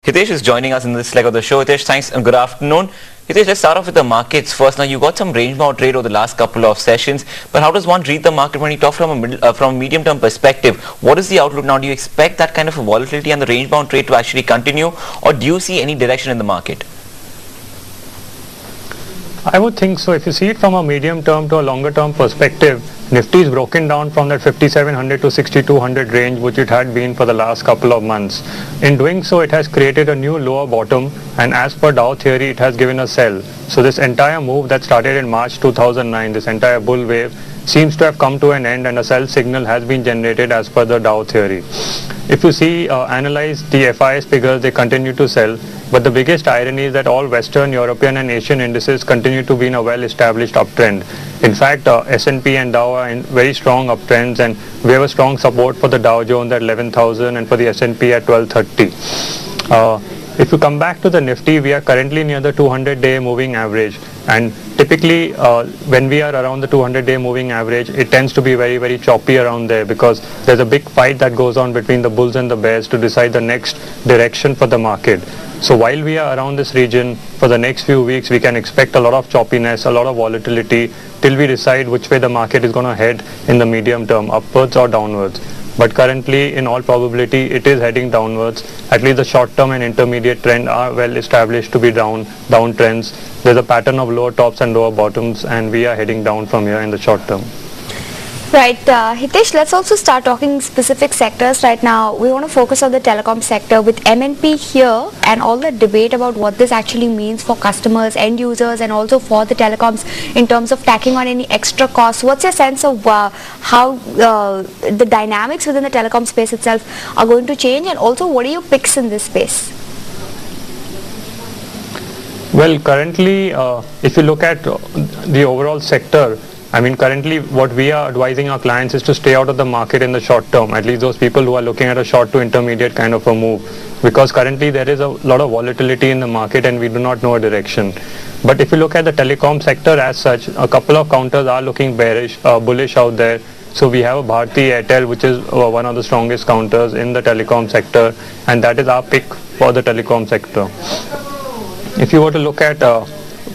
Hitesh is joining us in this leg of the show. Hitesh, thanks and good afternoon. Hitesh, let's start off with the markets first. Now, you got some range-bound trade over the last couple of sessions, but how does one read the market when you talk from a medium-term perspective? What is the outlook now? Do you expect that kind of a volatility and the range-bound trade to actually continue, or do you see any direction in the market? I would think so. If you see it from a medium term to a longer term perspective, Nifty is broken down from that 5700 to 6200 range which it had been for the last couple of months. In doing so, it has created a new lower bottom, and as per Dow theory, it has given a sell. So this entire move that started in March 2009, this entire bull wave, seems to have come to an end, and a sell signal has been generated as per the Dow theory. If you see, analyze the FIS figures, they continue to sell. But the biggest irony is that all Western, European and Asian indices continue to be in a well-established uptrend. In fact, S&P and Dow are in very strong uptrends, and we have a strong support for the Dow Jones at 11,000 and for the S&P at 1230. If you come back to the Nifty, we are currently near the 200-day moving average, and typically when we are around the 200-day moving average, it tends to be very, very choppy around there because there's a big fight that goes on between the bulls and the bears to decide the next direction for the market. So while we are around this region for the next few weeks, we can expect a lot of choppiness, a lot of volatility till we decide which way the market is going to head in the medium term, upwards or downwards. But currently, in all probability, it is heading downwards. At least the short-term and intermediate trend are well established to be down trends. There's a pattern of lower tops and lower bottoms, and we are heading down from here in the short term. Right, Hitesh, let's also start talking specific sectors right now. We want to focus on the telecom sector with MNP here and all the debate about what this actually means for customers, end users, and also for the telecoms in terms of tacking on any extra costs. What's your sense of how the dynamics within the telecom space itself are going to change, and also what are your picks in this space? Well, currently, if you look at the overall sector, I mean, currently what we are advising our clients is to stay out of the market in the short term, at least those people who are looking at a short to intermediate kind of a move, because currently there is a lot of volatility in the market and we do not know a direction. But if you look at the telecom sector as such, a couple of counters are looking bullish out there. So we have a Bharti Airtel, which is one of the strongest counters in the telecom sector, and that is our pick for the telecom sector. If you were to look at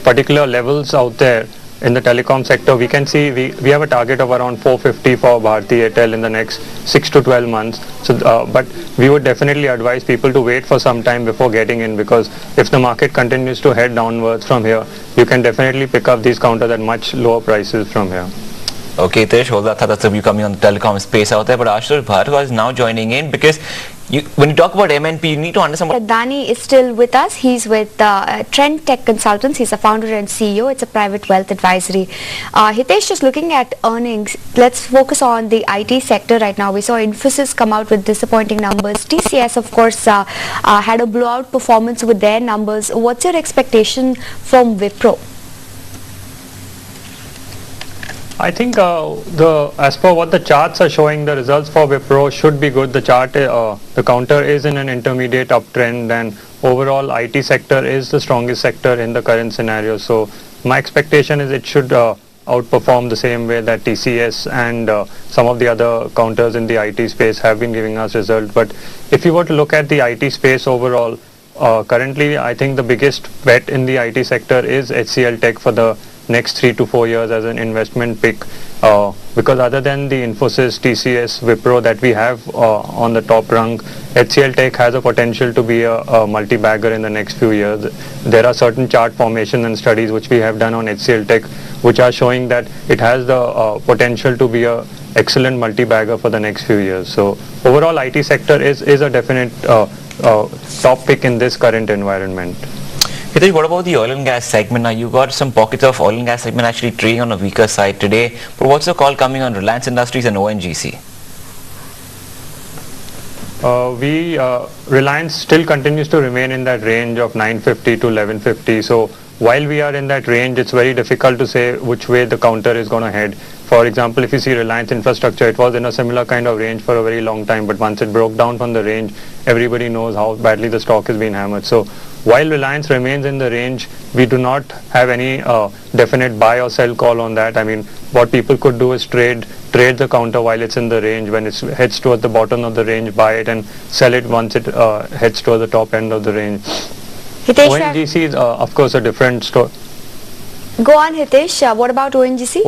particular levels out there in the telecom sector, we can see we have a target of around 450 for Bharti Airtel in the next 6 to 12 months. So, but we would definitely advise people to wait for some time before getting in, because if the market continues to head downwards from here, you can definitely pick up these counters at much lower prices from here. Okay, Hitesh, hold that thought. That's the view coming on the telecom space out there. But Ashutosh Bhargava is now joining in because when you talk about MNP, you need to understand what... Dani is still with us. He's with Trend Tech Consultants. He's a founder and CEO. It's a private wealth advisory. Hitesh, just looking at earnings, let's focus on the IT sector right now. We saw Infosys come out with disappointing numbers. TCS, of course, had a blowout performance with their numbers. What's your expectation from Wipro? I think as per what the charts are showing, the results for Wipro should be good. The chart, the counter is in an intermediate uptrend, and overall IT sector is the strongest sector in the current scenario. So my expectation is it should outperform the same way that TCS and some of the other counters in the IT space have been giving us results. But if you were to look at the IT space overall, currently I think the biggest bet in the IT sector is HCL Tech for the next 3 to 4 years as an investment pick, because other than the Infosys, TCS, Wipro that we have on the top rung, HCL Tech has a potential to be a multi-bagger in the next few years. There are certain chart formation and studies which we have done on HCL Tech which are showing that it has the potential to be a excellent multi-bagger for the next few years. So overall IT sector is a definite top pick in this current environment. Hitesh, what about the oil and gas segment? Now, you got some pockets of oil and gas segment actually trading on a weaker side today. But what's the call coming on Reliance Industries and ONGC? Reliance still continues to remain in that range of 950 to 1150. So while we are in that range, it's very difficult to say which way the counter is going to head. For example, if you see Reliance Infrastructure, it was in a similar kind of range for a very long time, but once it broke down from the range, everybody knows how badly the stock has been hammered. So while Reliance remains in the range, we do not have any definite buy or sell call on that. I mean, what people could do is trade the counter while it's in the range. When it heads towards the bottom of the range, buy it and sell it once it heads towards the top end of the range. Hitesh, ONGC is of course a different story. go on Hitesh, what about ONGC?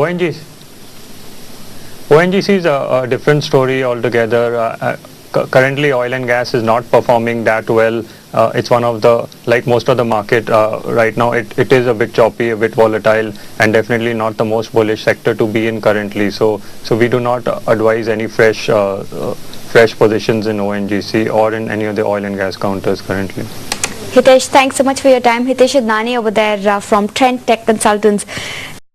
ONGC is a different story altogether. Currently oil and gas is not performing that well. It's one of the, like most of the market right now, it is a bit choppy, a bit volatile, and definitely not the most bullish sector to be in currently. So we do not advise any fresh positions in ONGC or in any of the oil and gas counters currently. Hitesh, thanks so much for your time. Hitesh Idnani over there from Trend Tech Consultants.